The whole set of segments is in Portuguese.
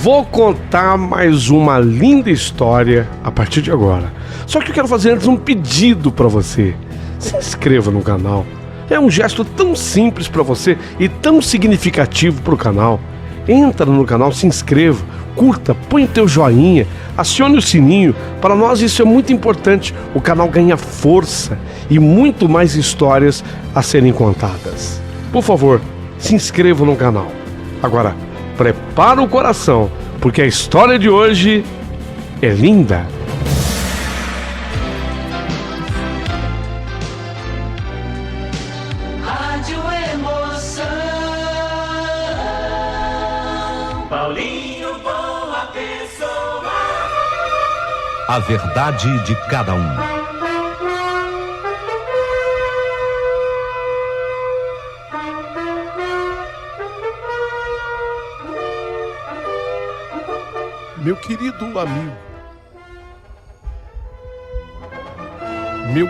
Vou contar mais uma linda história a partir de agora. Só que eu quero fazer antes um pedido para você. Se inscreva no canal. É um gesto tão simples para você e tão significativo para o canal. Entra no canal, se inscreva, curta, põe o teu joinha, acione o sininho. Para nós isso é muito importante. O canal ganha força e muito mais histórias a serem contadas. Por favor, se inscreva no canal. Agora, prepara o coração, porque a história de hoje é linda. Rádio Emoção. Paulinho Boa Pessoa. A verdade de cada um. Meu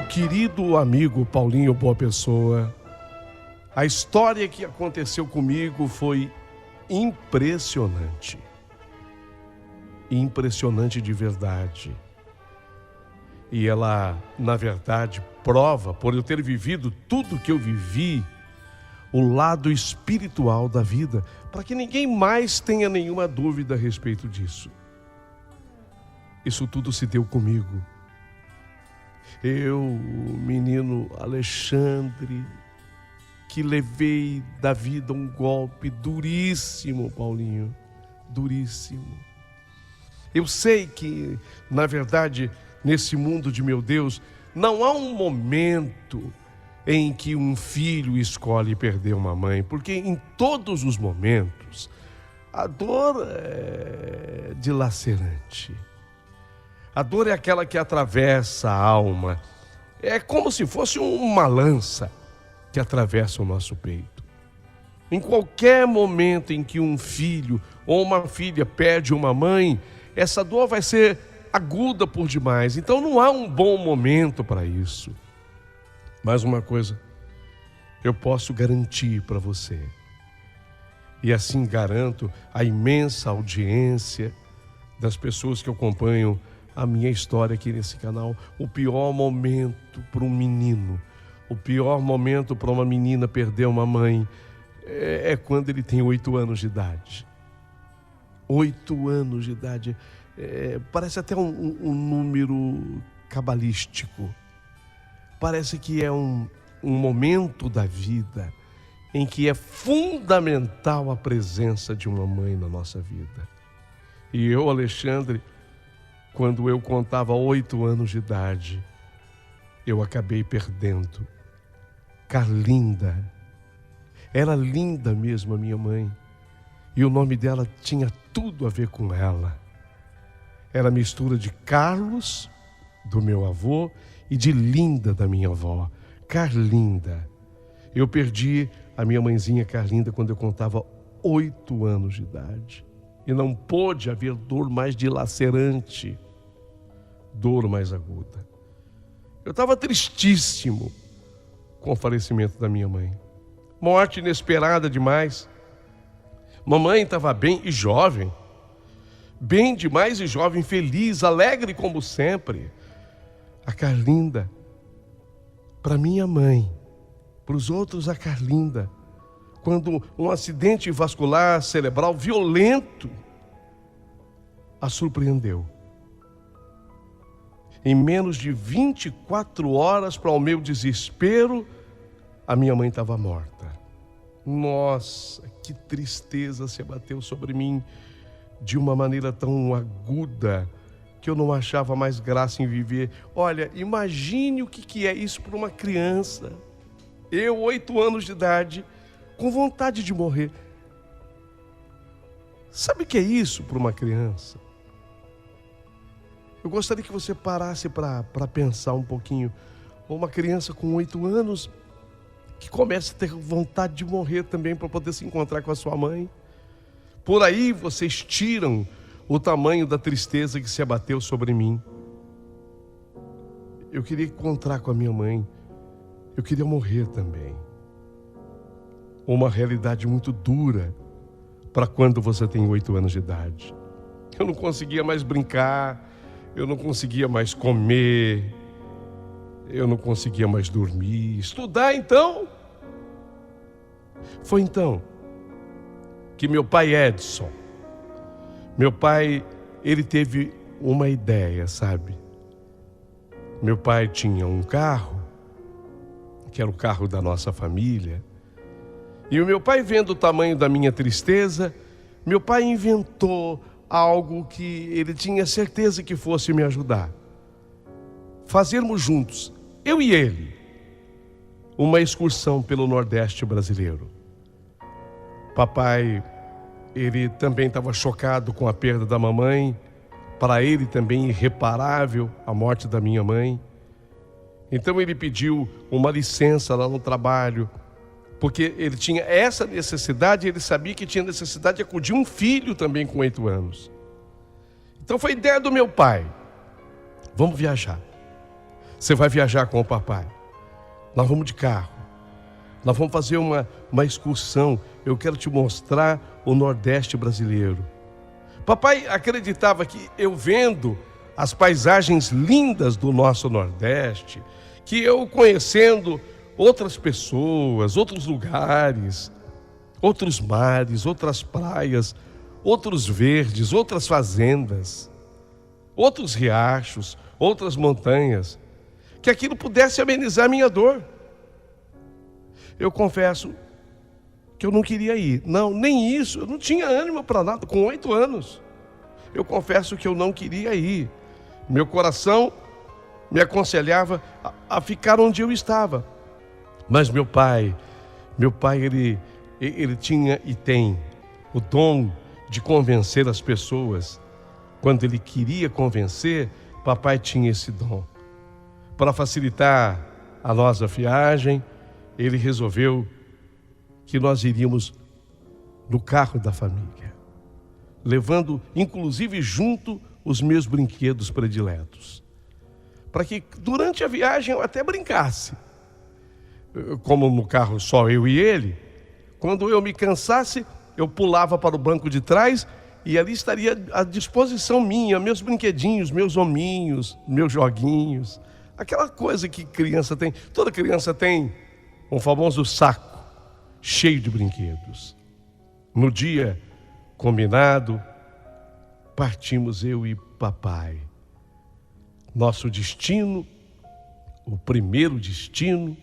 querido amigo Paulinho Boa Pessoa, a história que aconteceu comigo foi impressionante. Impressionante de verdade. E ela, na verdade, prova, por eu ter vivido tudo que eu vivi, o lado espiritual da vida, para que ninguém mais tenha nenhuma dúvida a respeito disso. Isso tudo se deu comigo. Eu, o menino Alexandre, que levei da vida um golpe duríssimo, Paulinho, duríssimo. Eu sei que, na verdade, nesse mundo de meu Deus, não há um momento em que um filho escolhe perder uma mãe, porque em todos os momentos a dor é dilacerante. A dor é aquela que atravessa a alma. É como se fosse uma lança que atravessa o nosso peito. Em qualquer momento em que um filho ou uma filha perde uma mãe, essa dor vai ser aguda por demais. Então não há um bom momento para isso. Mas uma coisa eu posso garantir para você. E assim garanto a imensa audiência das pessoas que acompanham a minha história aqui nesse canal. O pior momento para um menino, o pior momento para uma menina perder uma mãe é quando ele tem 8 anos de idade. 8 anos de idade. Parece até um número cabalístico. Parece que é um momento da vida em que é fundamental a presença de uma mãe na nossa vida. E eu, Alexandre, quando eu contava 8 anos de idade, eu acabei perdendo Carlinda. Era linda mesmo a minha mãe. E o nome dela tinha tudo a ver com ela. Era a mistura de Carlos, do meu avô, e de Linda, da minha avó. Carlinda. Eu perdi a minha mãezinha Carlinda quando eu contava 8 anos de idade. E não pôde haver dor mais dilacerante, dor mais aguda. Eu estava tristíssimo com o falecimento da minha mãe. Morte inesperada demais. Mamãe estava bem e jovem. Bem demais e jovem, feliz, alegre como sempre. A Carlinda, para minha mãe, para os outros a Carlinda, quando um acidente vascular cerebral violento a surpreendeu. Em menos de 24 horas, para o meu desespero, a minha mãe estava morta. Nossa, que tristeza se abateu sobre mim de uma maneira tão aguda que eu não achava mais graça em viver. Olha, imagine o que é isso para uma criança. Eu, 8 anos de idade, com vontade de morrer. Sabe o que é isso para uma criança? Eu gostaria que você parasse para pensar um pouquinho. Uma criança com 8 anos que começa a ter vontade de morrer também para poder se encontrar com a sua mãe. Por aí vocês tiram o tamanho da tristeza que se abateu sobre mim. Eu queria encontrar com a minha mãe. Eu queria morrer também. Uma realidade muito dura para quando você tem 8 anos de idade. Eu não conseguia mais brincar, eu não conseguia mais comer, eu não conseguia mais dormir, estudar então. Foi então que meu pai Edson, ele teve uma ideia, sabe? Meu pai tinha um carro, que era o carro da nossa família, e o meu pai, vendo o tamanho da minha tristeza, meu pai inventou algo que ele tinha certeza que fosse me ajudar. Fazermos juntos, eu e ele, uma excursão pelo Nordeste brasileiro. Papai, ele também estava chocado com a perda da mamãe, para ele também irreparável a morte da minha mãe. Então ele pediu uma licença lá no trabalho, porque ele tinha essa necessidade, ele sabia que tinha necessidade de acudir um filho também com 8 anos. Então foi ideia do meu pai: vamos viajar. Você vai viajar com o papai. Nós vamos de carro. Nós vamos fazer uma excursão. Eu quero te mostrar o Nordeste brasileiro. Papai acreditava que eu vendo as paisagens lindas do nosso Nordeste, que eu conhecendo outras pessoas, outros lugares, outros mares, outras praias, outros verdes, outras fazendas, outros riachos, outras montanhas, que aquilo pudesse amenizar minha dor. Eu confesso que eu não queria ir. Não, nem isso. Eu não tinha ânimo para nada, com 8 anos. Eu confesso que eu não queria ir. Meu coração me aconselhava a ficar onde eu estava. Mas meu pai, ele tinha e tem o dom de convencer as pessoas. Quando ele queria convencer, papai tinha esse dom. Para facilitar a nossa viagem, ele resolveu que nós iríamos no carro da família, levando inclusive junto os meus brinquedos prediletos, para que durante a viagem eu até brincasse. Como no carro só eu e ele, quando eu me cansasse, eu pulava para o banco de trás e ali estaria à disposição minha, meus brinquedinhos, meus hominhos, meus joguinhos, aquela coisa que criança tem. Toda criança tem um famoso saco cheio de brinquedos. No dia combinado, partimos eu e papai. Nosso destino, o primeiro destino,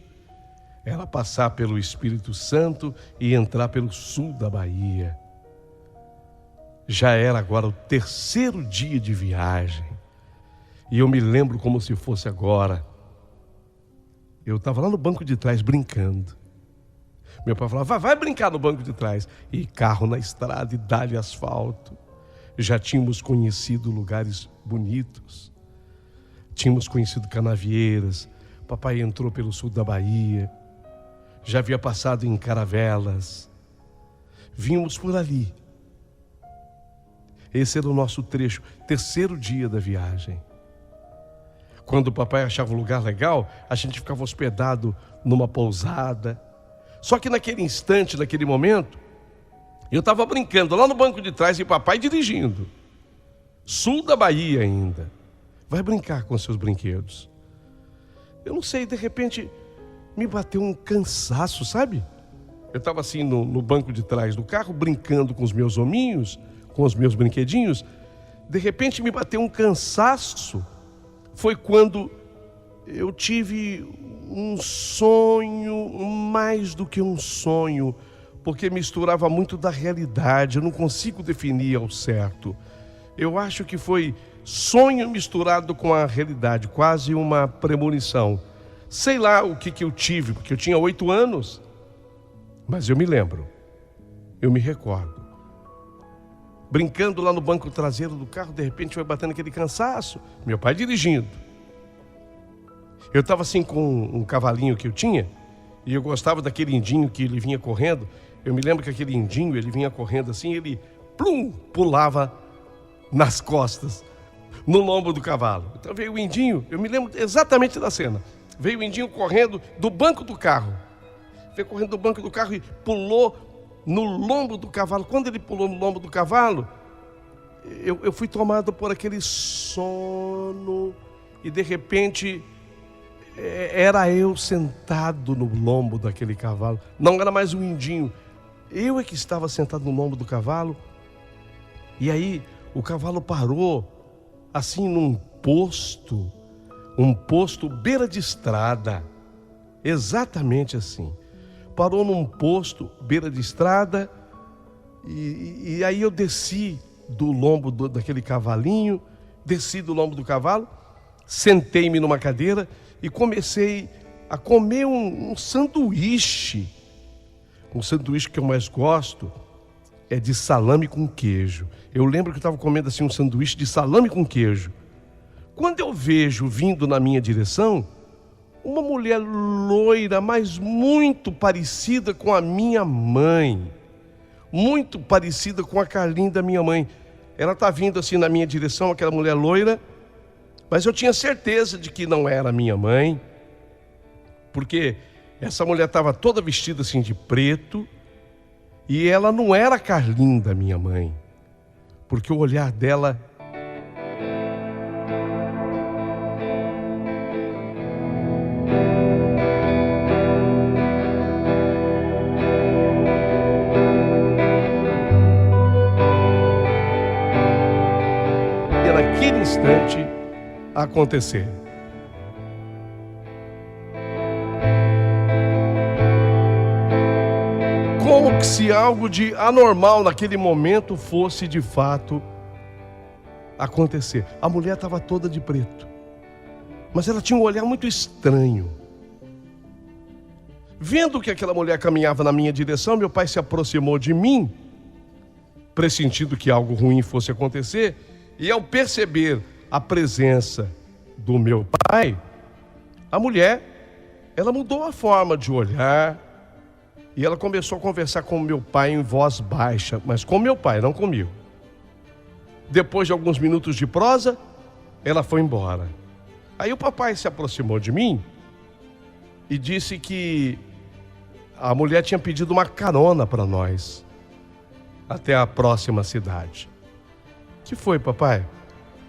era passar pelo Espírito Santo e entrar pelo sul da Bahia. Já era agora o 3º dia de viagem. E eu me lembro como se fosse agora. Eu estava lá no banco de trás brincando. Meu pai falava: vai brincar no banco de trás. E carro na estrada e dá-lhe asfalto. Já tínhamos conhecido lugares bonitos. Tínhamos conhecido Canavieiras. Papai entrou pelo sul da Bahia. Já havia passado em Caravelas. Vimos por ali. Esse era o nosso trecho, 3º dia da viagem. Quando o papai achava um lugar legal, a gente ficava hospedado numa pousada. Só que naquele instante, naquele momento, eu estava brincando lá no banco de trás e papai dirigindo. Sul da Bahia ainda. Vai brincar com seus brinquedos. Eu não sei, de repente me bateu um cansaço, sabe? Eu estava assim no banco de trás do carro, brincando com os meus hominhos, com os meus brinquedinhos. De repente me bateu um cansaço. Foi quando eu tive um sonho, mais do que um sonho, porque misturava muito da realidade. Eu não consigo definir ao certo. Eu acho que foi sonho misturado com a realidade, quase uma premonição. Sei lá o que eu tive, porque eu tinha 8 anos, mas eu me lembro, eu me recordo. Brincando lá no banco traseiro do carro, de repente foi batendo aquele cansaço. Meu pai dirigindo. Eu estava assim com um cavalinho que eu tinha, e eu gostava daquele indinho que ele vinha correndo. Eu me lembro que aquele indinho, ele vinha correndo assim, ele pulava nas costas, no lombo do cavalo. Então veio o indinho, eu me lembro exatamente da cena. Veio o indinho correndo do banco do carro. Veio correndo do banco do carro e pulou no lombo do cavalo. Quando ele pulou no lombo do cavalo, eu fui tomado por aquele sono e de repente era eu sentado no lombo daquele cavalo. Não era mais um indinho, eu é que estava sentado no lombo do cavalo. E aí o cavalo parou assim num posto, um posto beira de estrada, exatamente assim. Parou num posto beira de estrada e aí eu desci do lombo daquele cavalinho, desci do lombo do cavalo, sentei-me numa cadeira e comecei a comer um sanduíche. Um sanduíche que eu mais gosto é de salame com queijo. Eu lembro que eu estava comendo assim um sanduíche de salame com queijo. Quando eu vejo vindo na minha direção uma mulher loira, mas muito parecida com a minha mãe, muito parecida com a Carlinha da minha mãe. Ela está vindo assim na minha direção, aquela mulher loira, mas eu tinha certeza de que não era minha mãe, porque essa mulher estava toda vestida assim de preto, e ela não era a Carlinha da minha mãe, porque o olhar dela naquele instante acontecer. Como que se algo de anormal naquele momento fosse de fato acontecer. A mulher estava toda de preto, mas ela tinha um olhar muito estranho. Vendo que aquela mulher caminhava na minha direção, meu pai se aproximou de mim, pressentindo que algo ruim fosse acontecer. E ao perceber a presença do meu pai, a mulher, ela mudou a forma de olhar e ela começou a conversar com o meu pai em voz baixa, mas com meu pai, não comigo. Depois de alguns minutos de prosa, ela foi embora. Aí o papai se aproximou de mim e disse que a mulher tinha pedido uma carona para nós até a próxima cidade. Que foi, papai?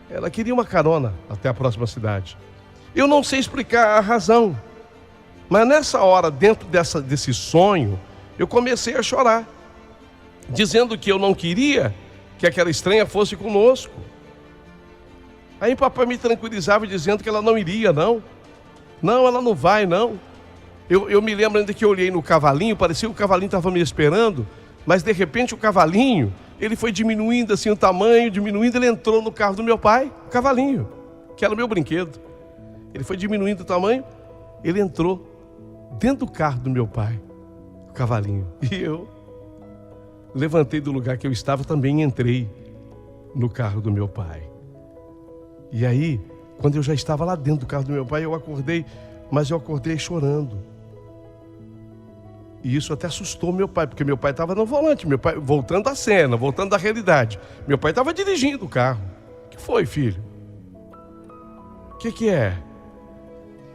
Ela queria uma carona até a próxima cidade. Eu não sei explicar a razão, mas nessa hora, dentro desse sonho, eu comecei a chorar, dizendo que eu não queria que aquela estranha fosse conosco. Aí papai me tranquilizava dizendo que ela não iria, não, ela não vai, não. Eu me lembro ainda que eu olhei no cavalinho, parecia que o cavalinho estava me esperando, mas de repente o cavalinho, ele foi diminuindo assim o tamanho, diminuindo, ele entrou no carro do meu pai, o cavalinho, que era o meu brinquedo. Ele foi diminuindo o tamanho, ele entrou dentro do carro do meu pai, o cavalinho. E eu levantei do lugar que eu estava, também entrei no carro do meu pai. E aí, quando eu já estava lá dentro do carro do meu pai, eu acordei, mas eu acordei chorando. E isso até assustou meu pai, porque meu pai estava no volante, meu pai, voltando à cena, voltando à realidade. Meu pai estava dirigindo o carro. O que foi, filho? O que é?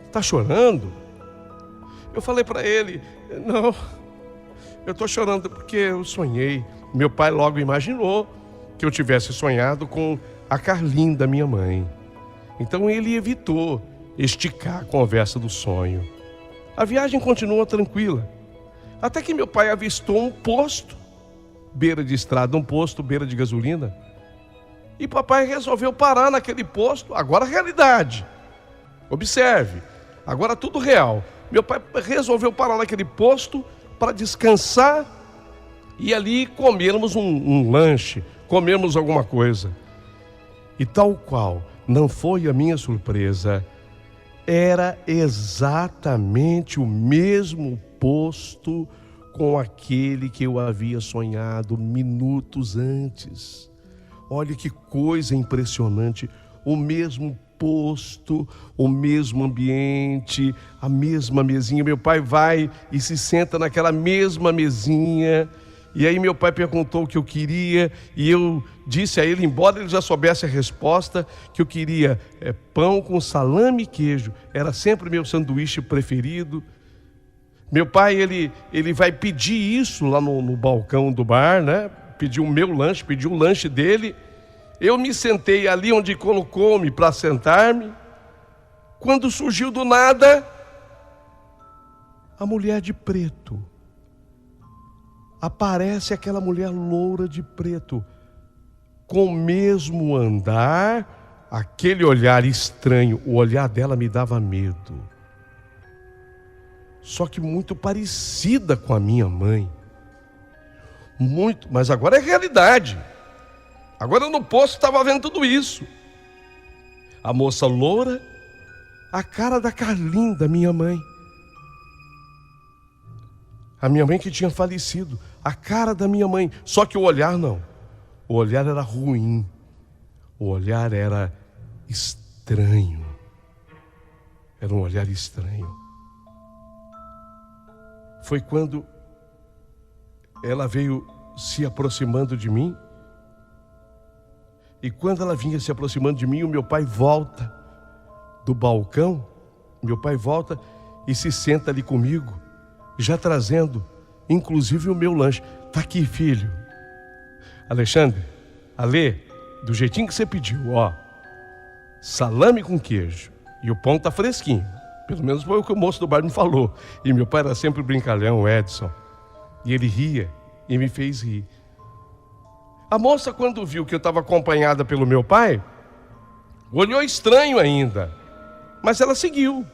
Está chorando? Eu falei para ele, não, eu estou chorando porque eu sonhei. Meu pai logo imaginou que eu tivesse sonhado com a Carlinha da minha mãe. Então ele evitou esticar a conversa do sonho. A viagem continuou tranquila. Até que meu pai avistou um posto, beira de estrada, um posto, beira de gasolina. E papai resolveu parar naquele posto, agora realidade. Observe, agora tudo real. Meu pai resolveu parar naquele posto para descansar e ali comermos um lanche, comermos alguma coisa. E tal qual não foi a minha surpresa, era exatamente o mesmo posto com aquele que eu havia sonhado minutos antes. Olha que coisa impressionante, o mesmo posto, o mesmo ambiente, a mesma mesinha. Meu pai vai e se senta naquela mesma mesinha. E aí meu pai perguntou o que eu queria e eu disse a ele, embora ele já soubesse a resposta, que eu queria pão com salame e queijo. Era sempre meu sanduíche preferido. Meu pai, ele vai pedir isso lá no balcão do bar, né? Pediu o meu lanche, pediu o lanche dele. Eu me sentei ali onde colocou-me para sentar-me, quando surgiu do nada a mulher de preto. Aparece aquela mulher loura de preto, com o mesmo andar, aquele olhar estranho. O olhar dela me dava medo. Só que muito parecida com a minha mãe. Muito, mas agora é realidade. Agora no poço estava vendo tudo isso. A moça loura, a cara da Carlinda, minha mãe. A minha mãe que tinha falecido, a cara da minha mãe. Só que o olhar não. O olhar era ruim. O olhar era estranho. Era um olhar estranho. Foi quando ela veio se aproximando de mim. E quando ela vinha se aproximando de mim, o meu pai volta do balcão. Meu pai volta e se senta ali comigo, já trazendo, inclusive, o meu lanche. Tá aqui, filho. Alexandre, Alê, do jeitinho que você pediu, ó. Salame com queijo. E o pão tá fresquinho. Pelo menos foi o que o moço do bar me falou. E meu pai era sempre brincalhão, o Edson. E ele ria e me fez rir. A moça, quando viu que eu estava acompanhada pelo meu pai, olhou estranho ainda. Mas ela seguiu.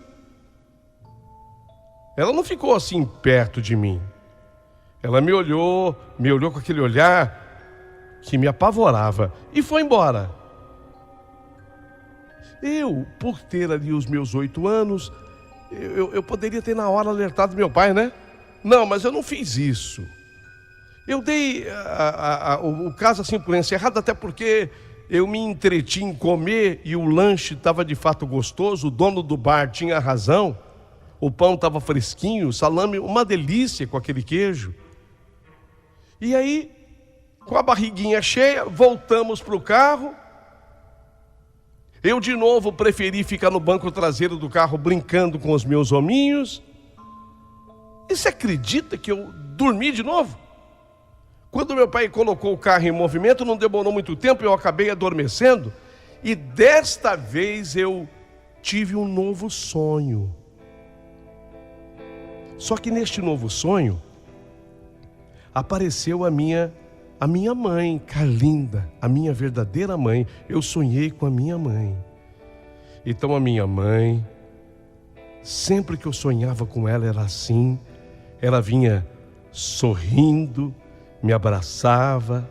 Ela não ficou assim perto de mim. Ela me olhou com aquele olhar que me apavorava e foi embora. Eu, por ter ali os meus 8 anos, eu poderia ter na hora alertado meu pai, né? Não, mas eu não fiz isso. Eu dei o caso assim por encerrado, até porque eu me entreti em comer e o lanche estava de fato gostoso, o dono do bar tinha razão, o pão estava fresquinho, o salame, uma delícia com aquele queijo. E aí, com a barriguinha cheia, voltamos para o carro. Eu de novo preferi ficar no banco traseiro do carro brincando com os meus hominhos. E você acredita que eu dormi de novo? Quando meu pai colocou o carro em movimento, não demorou muito tempo, eu acabei adormecendo. E desta vez eu tive um novo sonho. Só que neste novo sonho, apareceu a minha mãe, Carlinda, a minha verdadeira mãe. Eu sonhei com a minha mãe. Então a minha mãe, sempre que eu sonhava com ela, era assim. Ela vinha sorrindo, me abraçava,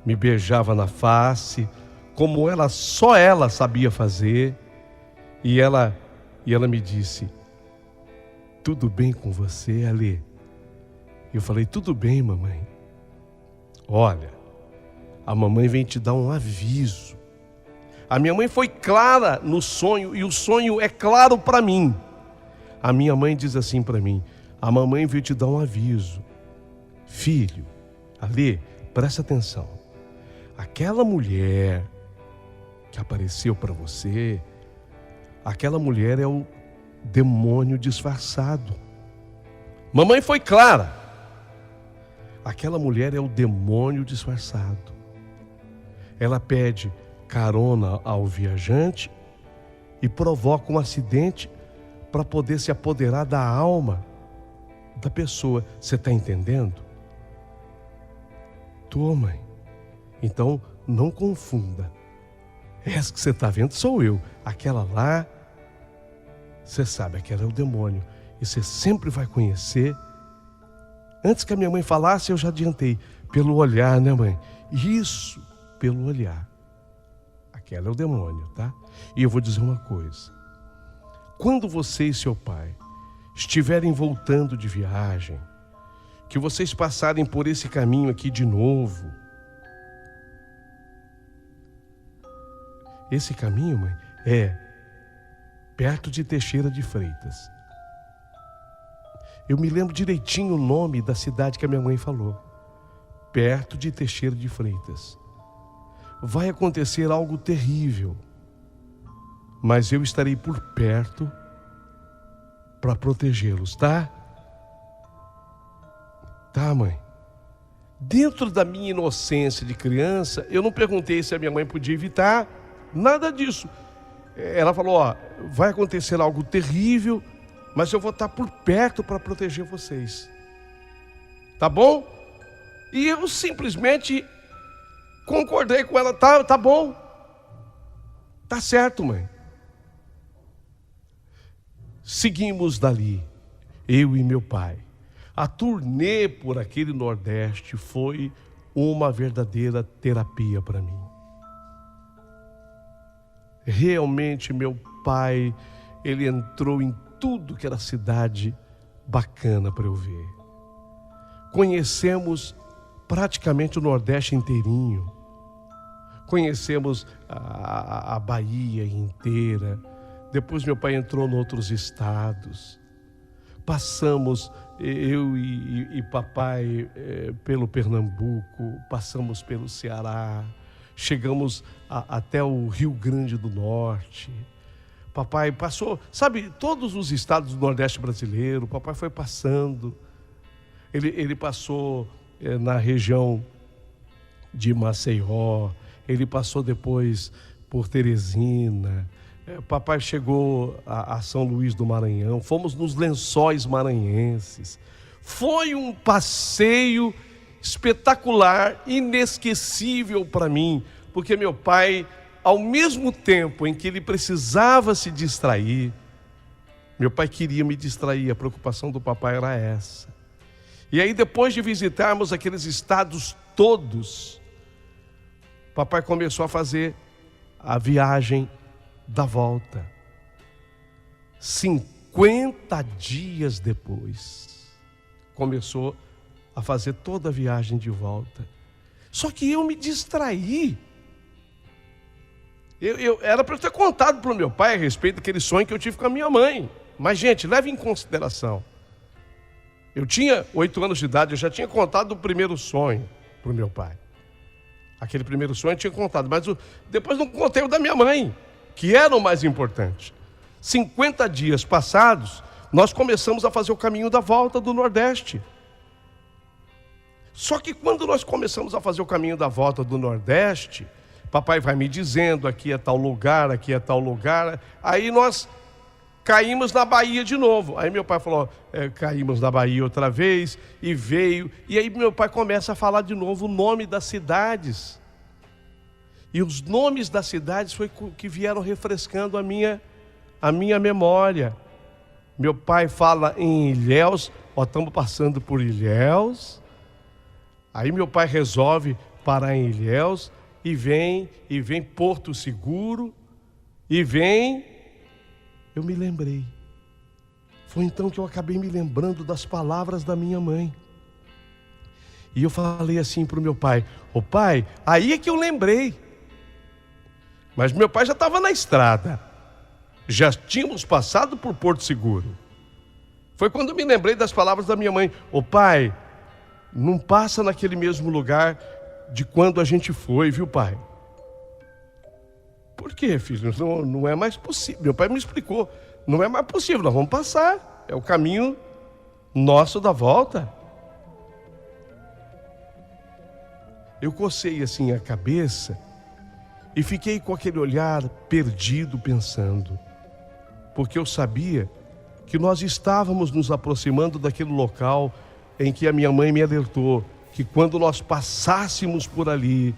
me beijava na face, como só ela sabia fazer. E ela me disse: tudo bem com você, Alê? Eu falei: tudo bem, mamãe. Olha, a mamãe vem te dar um aviso. A minha mãe foi clara no sonho e o sonho é claro para mim. A minha mãe diz assim para mim: a mamãe veio te dar um aviso. Filho, Alê, presta atenção. Aquela mulher que apareceu para você, aquela mulher é o demônio disfarçado. Mamãe foi clara. Aquela mulher é o demônio disfarçado. Ela pede carona ao viajante e provoca um acidente para poder se apoderar da alma da pessoa. Você está entendendo? Tô, mãe. Então não confunda. Essa que você está vendo sou eu. Aquela lá, você sabe, aquela é o demônio. E você sempre vai conhecer. Antes que a minha mãe falasse, eu já adiantei. Pelo olhar, né, mãe? Isso, pelo olhar. Aquela é o demônio, tá? E eu vou dizer uma coisa. Quando você e seu pai estiverem voltando de viagem, que vocês passarem por esse caminho aqui de novo. Esse caminho, mãe, é perto de Teixeira de Freitas. Eu me lembro direitinho o nome da cidade que a minha mãe falou. Perto de Teixeira de Freitas. Vai acontecer algo terrível, mas eu estarei por perto para protegê-los, tá? Tá, mãe? Dentro da minha inocência de criança, eu não perguntei se a minha mãe podia evitar, nada disso. Ela falou, ó, vai acontecer algo terrível, mas eu vou estar por perto para proteger vocês. Tá bom? E eu simplesmente concordei com ela, tá bom. Tá certo, mãe. Seguimos dali, eu e meu pai. A turnê por aquele Nordeste foi uma verdadeira terapia para mim. Realmente meu pai, ele entrou em tudo que era cidade bacana para eu ver. Conhecemos praticamente o Nordeste inteirinho. Conhecemos a Bahia inteira. Depois meu pai entrou em outros estados. Passamos, eu e papai, pelo Pernambuco, passamos pelo Ceará, chegamos até o Rio Grande do Norte. Papai passou, sabe, todos os estados do Nordeste brasileiro, papai foi passando. Ele passou na região de Maceió, ele passou depois por Teresina. Papai chegou a São Luís do Maranhão, fomos nos Lençóis Maranhenses. Foi um passeio espetacular, inesquecível para mim, porque meu pai, ao mesmo tempo em que ele precisava se distrair, meu pai queria me distrair, a preocupação do papai era essa. E aí, depois de visitarmos aqueles estados todos, papai começou a fazer a viagem da volta. 50 dias depois, começou a fazer toda a viagem de volta. Só que eu me distraí. Era para eu ter contado para o meu pai a respeito daquele sonho que eu tive com a minha mãe. Mas, gente, leve em consideração. Eu tinha 8 anos de idade, eu já tinha contado o primeiro sonho para o meu pai. Aquele primeiro sonho eu tinha contado, mas depois não contei o da minha mãe, que era o mais importante. 50 dias passados, nós começamos a fazer o caminho da volta do Nordeste. Só que quando nós começamos a fazer o caminho da volta do Nordeste, papai vai me dizendo, aqui é tal lugar, aqui é tal lugar. Aí nós caímos na Bahia de novo. Aí meu pai falou, caímos na Bahia outra vez, e veio. E aí meu pai começa a falar de novo o nome das cidades. E os nomes das cidades foi que vieram refrescando a minha memória. Meu pai fala em Ilhéus, estamos passando por Ilhéus. Aí meu pai resolve parar em Ilhéus, e vem Porto Seguro, e vem... Eu me lembrei. Foi então que eu acabei me lembrando das palavras da minha mãe. E eu falei assim para o meu pai, ô pai, aí é que eu lembrei. Mas meu pai já estava na estrada. Já tínhamos passado por Porto Seguro. Foi quando eu me lembrei das palavras da minha mãe. Ô pai, não passa naquele mesmo lugar de quando a gente foi, viu pai? Por quê, filho? Não é mais possível. Meu pai me explicou. Não é mais possível, nós vamos passar. É o caminho nosso da volta. Eu cocei assim a cabeça e fiquei com aquele olhar perdido pensando. Porque eu sabia que nós estávamos nos aproximando daquele local em que a minha mãe me alertou que quando nós passássemos por ali,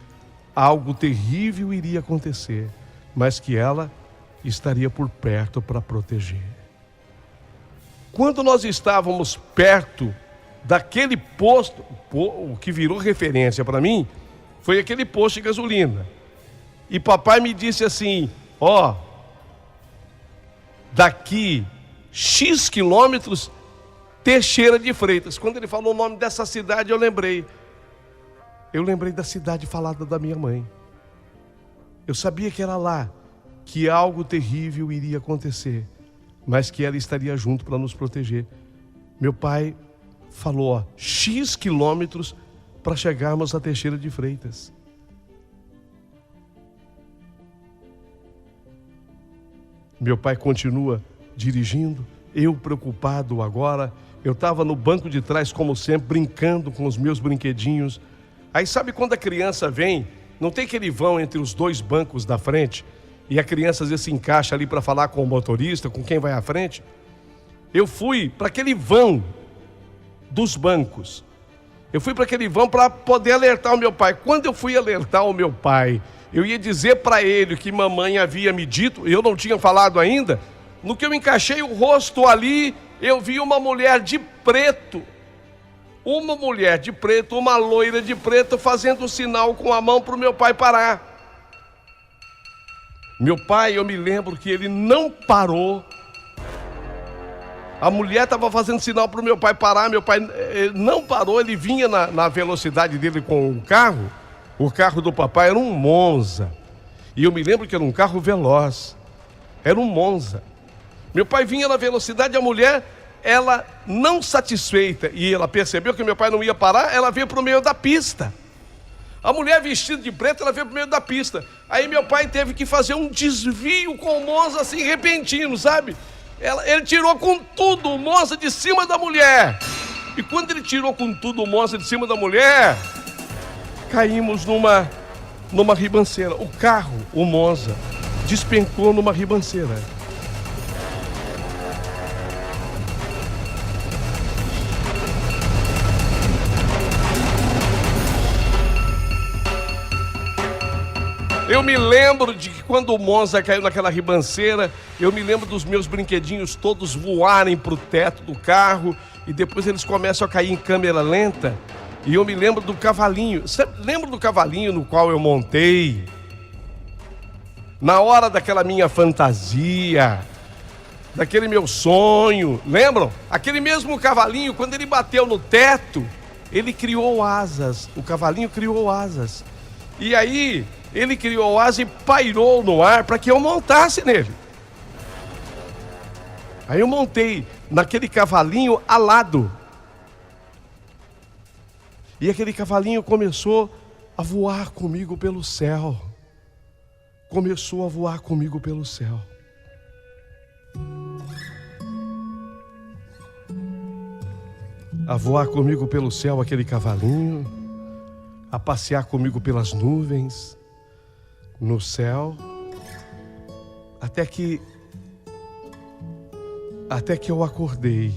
algo terrível iria acontecer, mas que ela estaria por perto para proteger. Quando nós estávamos perto daquele posto, o que virou referência para mim, foi aquele posto de gasolina. E papai me disse assim, daqui X quilômetros, Teixeira de Freitas. Quando ele falou o nome dessa cidade, eu lembrei da cidade falada da minha mãe. Eu sabia que era lá que algo terrível iria acontecer, mas que ela estaria junto para nos proteger. Meu pai falou, X quilômetros para chegarmos a Teixeira de Freitas. Meu pai continua dirigindo, eu preocupado agora. Eu estava no banco de trás, como sempre, brincando com os meus brinquedinhos. Aí sabe quando a criança vem, não tem aquele vão entre os dois bancos da frente, e a criança às vezes se encaixa ali para falar com o motorista, com quem vai à frente? Eu fui para aquele vão dos bancos. Eu fui para aquele vão para poder alertar o meu pai. Quando eu fui alertar o meu pai, eu ia dizer para ele o que mamãe havia me dito, eu não tinha falado ainda. No que eu encaixei o rosto ali, eu vi uma mulher de preto. Uma mulher de preto, uma loira de preto, fazendo sinal com a mão para o meu pai parar. Meu pai, eu me lembro que ele não parou. A mulher estava fazendo sinal para o meu pai parar, meu pai não parou, ele vinha na velocidade dele com o carro do papai era um Monza. E eu me lembro que era um carro veloz, era um Monza. Meu pai vinha na velocidade, a mulher, ela não satisfeita, e ela percebeu que meu pai não ia parar, ela veio para o meio da pista. A mulher vestida de preto, ela veio para o meio da pista. Aí meu pai teve que fazer um desvio com o Monza assim, repentino, sabe? Ele tirou com tudo o Monza de cima da mulher. E quando ele tirou com tudo o Monza de cima da mulher, caímos numa ribanceira. O carro, o Monza, despencou numa ribanceira. Eu me lembro de que quando o Monza caiu naquela ribanceira, eu me lembro dos meus brinquedinhos todos voarem para o teto do carro e depois eles começam a cair em câmera lenta. E eu me lembro do cavalinho. Você lembra do cavalinho no qual eu montei? Na hora daquela minha fantasia, daquele meu sonho, lembram? Aquele mesmo cavalinho, quando ele bateu no teto, ele criou asas. O cavalinho criou asas. E aí ele criou asa e pairou no ar para que eu montasse nele. Aí eu montei naquele cavalinho alado. E aquele cavalinho começou a voar comigo pelo céu. Começou a voar comigo pelo céu. A voar comigo pelo céu aquele cavalinho. A passear comigo pelas nuvens. No céu, até que eu acordei.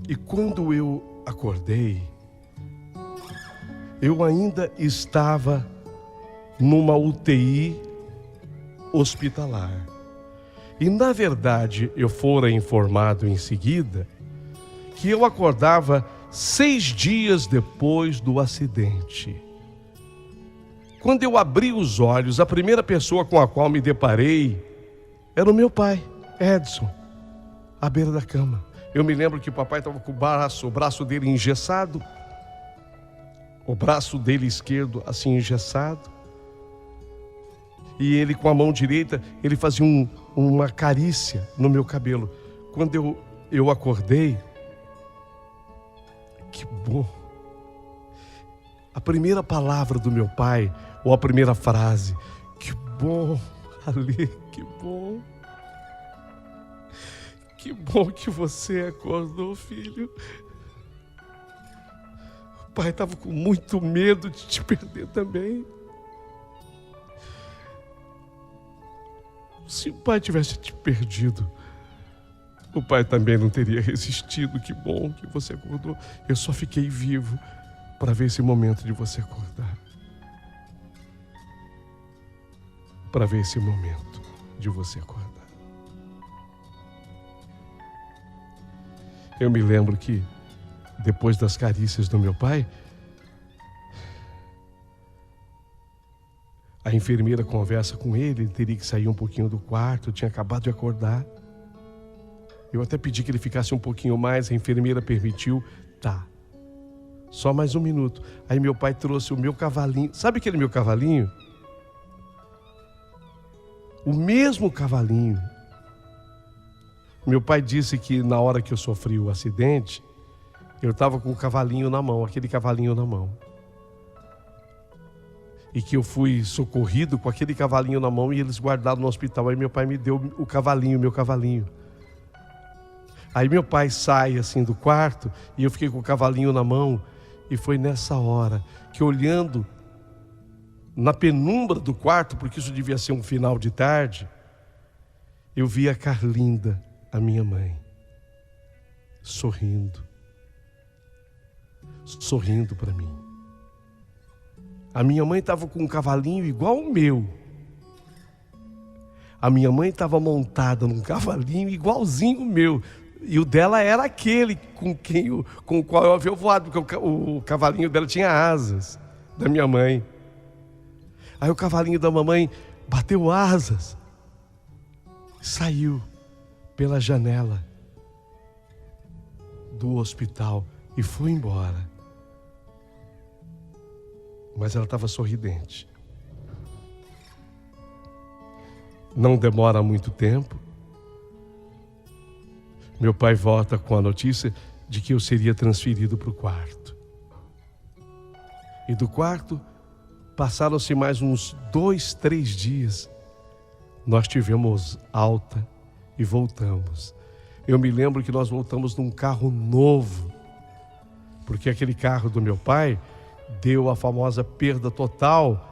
E quando eu acordei, eu ainda estava numa UTI hospitalar. E na verdade, eu fora informado em seguida que eu acordava 6 dias depois do acidente. Quando eu abri os olhos, a primeira pessoa com a qual me deparei era o meu pai, Edson, à beira da cama. Eu me lembro que o papai estava com o braço dele engessado, o braço dele esquerdo assim engessado, e ele com a mão direita, ele fazia uma carícia no meu cabelo. Quando eu acordei, que bom! A primeira palavra do meu pai, ou a primeira frase, que bom, Ale, que bom. Que bom que você acordou, filho. O pai estava com muito medo de te perder também. Se o pai tivesse te perdido, o pai também não teria resistido. Que bom que você acordou. Eu só fiquei vivo para ver esse momento de você acordar. Para ver esse momento de você acordar. Eu me lembro que depois das carícias do meu pai, a enfermeira conversa com ele teria que sair um pouquinho do quarto, tinha acabado de acordar. Eu até pedi que ele ficasse um pouquinho mais, a enfermeira permitiu. Tá, só mais 1 minuto. Aí meu pai trouxe o meu cavalinho. Sabe aquele meu cavalinho? O mesmo cavalinho. Meu pai disse que na hora que eu sofri o acidente, eu estava com o cavalinho na mão, aquele cavalinho na mão. E que eu fui socorrido com aquele cavalinho na mão e eles guardaram no hospital. Aí meu pai me deu o cavalinho, meu cavalinho. Aí meu pai sai assim do quarto e eu fiquei com o cavalinho na mão E foi nessa hora que, olhando na penumbra do quarto, porque isso devia ser um final de tarde, eu vi a Carlinda, a minha mãe, sorrindo para mim. A minha mãe estava com um cavalinho igual o meu. A minha mãe estava montada num cavalinho igualzinho o meu. E o dela era aquele com o qual eu havia voado, porque o cavalinho dela tinha asas, da minha mãe. Aí o cavalinho da mamãe bateu asas, saiu pela janela do hospital e foi embora. Mas ela estava sorridente. Não demora muito tempo. Meu pai volta com a notícia de que eu seria transferido para o quarto. E do quarto, passaram-se mais uns 2, 3 dias. Nós tivemos alta e voltamos. Eu me lembro que nós voltamos num carro novo, porque aquele carro do meu pai deu a famosa perda total.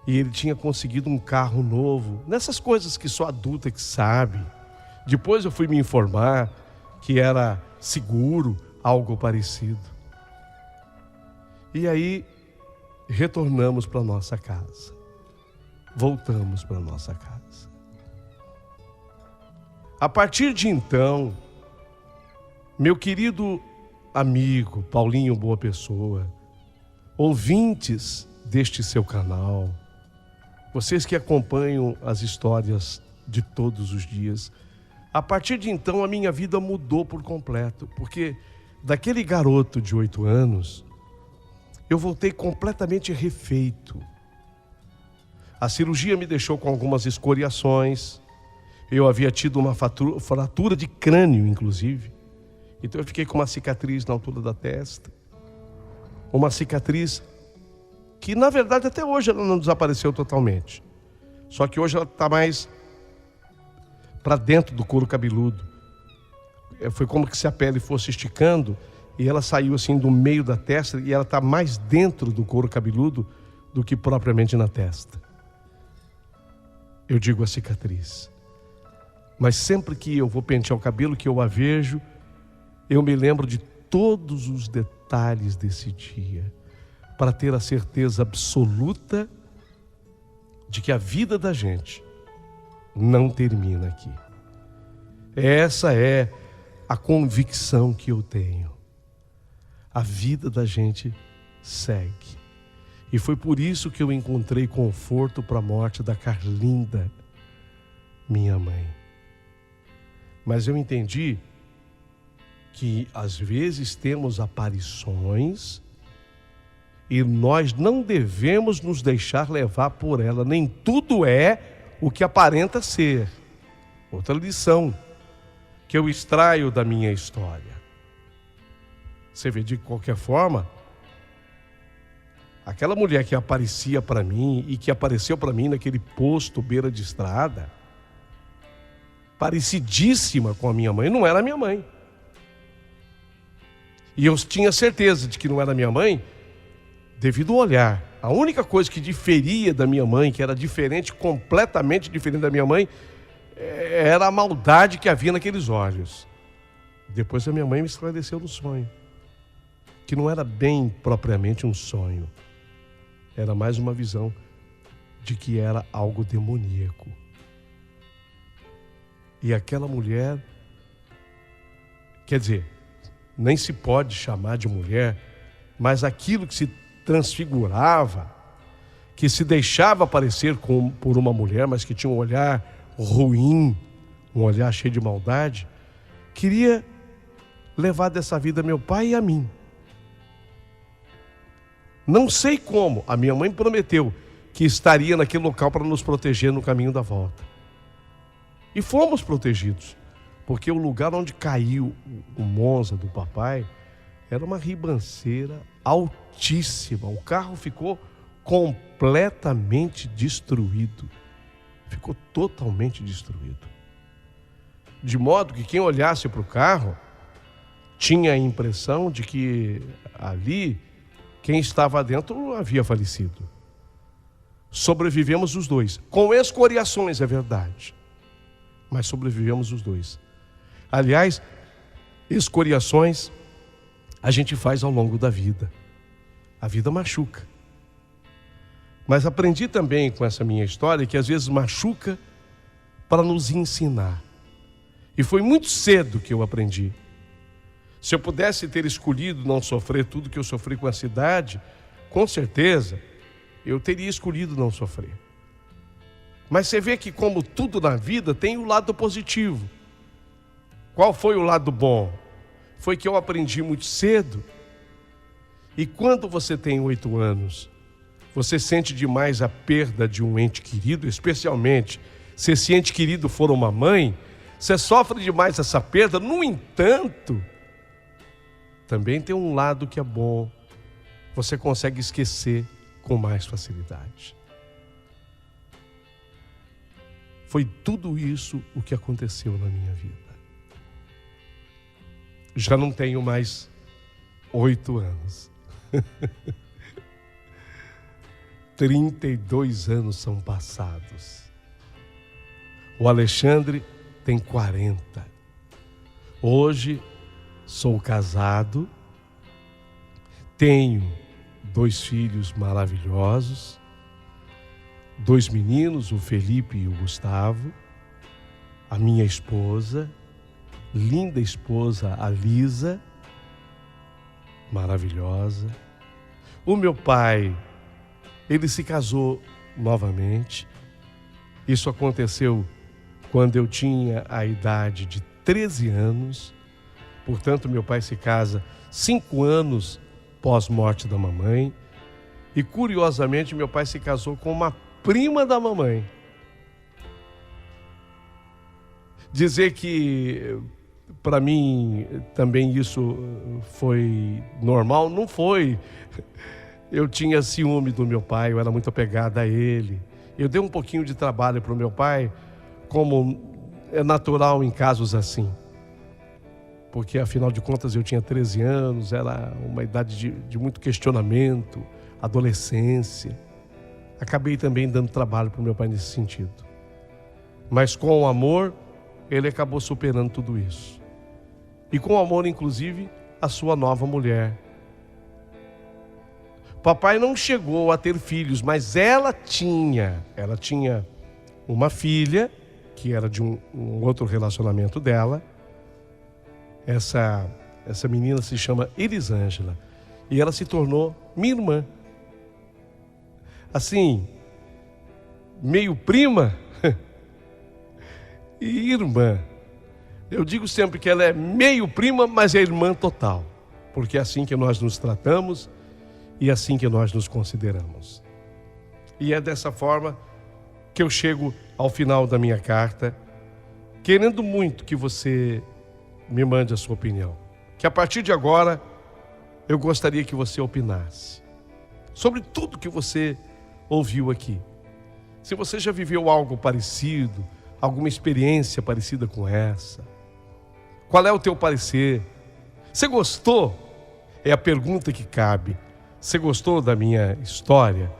E ele tinha conseguido um carro novo. Nessas coisas que só adulta que sabe. Depois eu fui me informar que era seguro, algo parecido. E aí retornamos para nossa casa. Voltamos para nossa casa. A partir de então, meu querido amigo Paulinho Boa Pessoa, ouvintes deste seu canal, vocês que acompanham as histórias de todos os dias, a partir de então a minha vida mudou por completo, porque daquele garoto de 8 anos, eu voltei completamente refeito. A cirurgia me deixou com algumas escoriações, eu havia tido uma fratura de crânio, inclusive, então eu fiquei com uma cicatriz na altura da testa, uma cicatriz que na verdade até hoje ela não desapareceu totalmente. Só que hoje ela está mais para dentro do couro cabeludo. Foi como se a pele fosse esticando e ela saiu assim do meio da testa e ela está mais dentro do couro cabeludo do que propriamente na testa. Eu digo a cicatriz. Mas sempre que eu vou pentear o cabelo, que eu a vejo, eu me lembro de todos os detalhes desse dia, para ter a certeza absoluta de que a vida da gente não termina aqui. Essa é a convicção que eu tenho. A vida da gente segue. E foi por isso que eu encontrei conforto para a morte da Carlinda, minha mãe. Mas eu entendi que às vezes temos aparições e nós não devemos nos deixar levar por ela. Nem tudo é o que aparenta ser. Outra lição que eu extraio da minha história. Você vê, de qualquer forma, aquela mulher que aparecia para mim e que apareceu para mim naquele posto beira de estrada, parecidíssima com a minha mãe, não era a minha mãe. E eu tinha certeza de que não era minha mãe devido ao olhar. A única coisa que diferia da minha mãe, que era diferente, completamente diferente da minha mãe, era a maldade que havia naqueles olhos. Depois a minha mãe me esclareceu no sonho, que não era bem propriamente um sonho, era mais uma visão de que era algo demoníaco. E aquela mulher, quer dizer, nem se pode chamar de mulher, mas aquilo que se transfigurava, que se deixava aparecer por uma mulher, mas que tinha um olhar ruim, um olhar cheio de maldade, queria levar dessa vida meu pai e a mim. Não sei como, a minha mãe prometeu que estaria naquele local para nos proteger no caminho da volta. E fomos protegidos, porque o lugar onde caiu o Monza do papai era uma ribanceira altíssima. O carro ficou completamente destruído. Ficou totalmente destruído. De modo que quem olhasse para o carro tinha a impressão de que ali quem estava dentro havia falecido. Sobrevivemos os dois, com escoriações, é verdade, mas sobrevivemos os dois. Aliás, escoriações a gente faz ao longo da vida. A vida machuca. Mas aprendi também com essa minha história que às vezes machuca para nos ensinar. E foi muito cedo que eu aprendi. Se eu pudesse ter escolhido não sofrer tudo que eu sofri com a cidade, com certeza eu teria escolhido não sofrer. Mas você vê que, como tudo na vida, tem o lado positivo. Qual foi o lado bom? Foi que eu aprendi muito cedo. E quando você tem 8 anos, você sente demais a perda de um ente querido, especialmente se esse ente querido for uma mãe, você sofre demais essa perda. No entanto, também tem um lado que é bom. Você consegue esquecer com mais facilidade. Foi tudo isso o que aconteceu na minha vida. Já não tenho mais 8 anos. 32 anos são passados. O Alexandre tem 40. Hoje sou casado, tenho 2 filhos maravilhosos, 2 meninos, o Felipe e o Gustavo, a minha esposa, linda esposa, a Lisa, maravilhosa. O meu pai, ele se casou novamente. Isso aconteceu quando eu tinha a idade de 13 anos. Portanto, meu pai se casa 5 anos pós-morte da mamãe. E, curiosamente, meu pai se casou com uma prima da mamãe. Dizer que, para mim, também isso foi normal, não foi. Eu tinha ciúme do meu pai, eu era muito apegada a ele. Eu dei um pouquinho de trabalho para o meu pai, como é natural em casos assim. Porque, afinal de contas, eu tinha 13 anos, era uma idade de muito questionamento, adolescência. Acabei também dando trabalho para o meu pai nesse sentido. Mas com o amor, ele acabou superando tudo isso. E com o amor, inclusive, a sua nova mulher. Papai não chegou a ter filhos, mas ela tinha uma filha, que era de um outro relacionamento dela. Essa menina se chama Elisângela. E ela se tornou minha irmã. Assim, meio prima e irmã. Eu digo sempre que ela é meio prima, mas é irmã total. Porque é assim que nós nos tratamos e é assim que nós nos consideramos. E é dessa forma que eu chego ao final da minha carta, querendo muito que você me mande a sua opinião. Que a partir de agora, eu gostaria que você opinasse sobre tudo que você ouviu aqui. Se você já viveu algo parecido, alguma experiência parecida com essa, qual é o teu parecer? Você gostou? É a pergunta que cabe. Você gostou da minha história?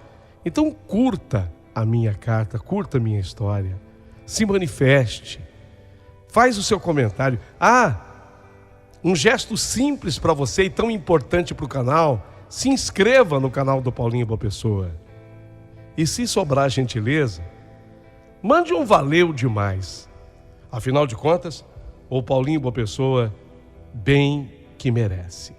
Então curta a minha carta, curta a minha história. Se manifeste. Faz o seu comentário. Um gesto simples para você e tão importante para o canal. Se inscreva no canal do Paulinho Boa Pessoa. E se sobrar gentileza, mande um valeu demais. Afinal de contas, o Paulinho Boa Pessoa bem que merece.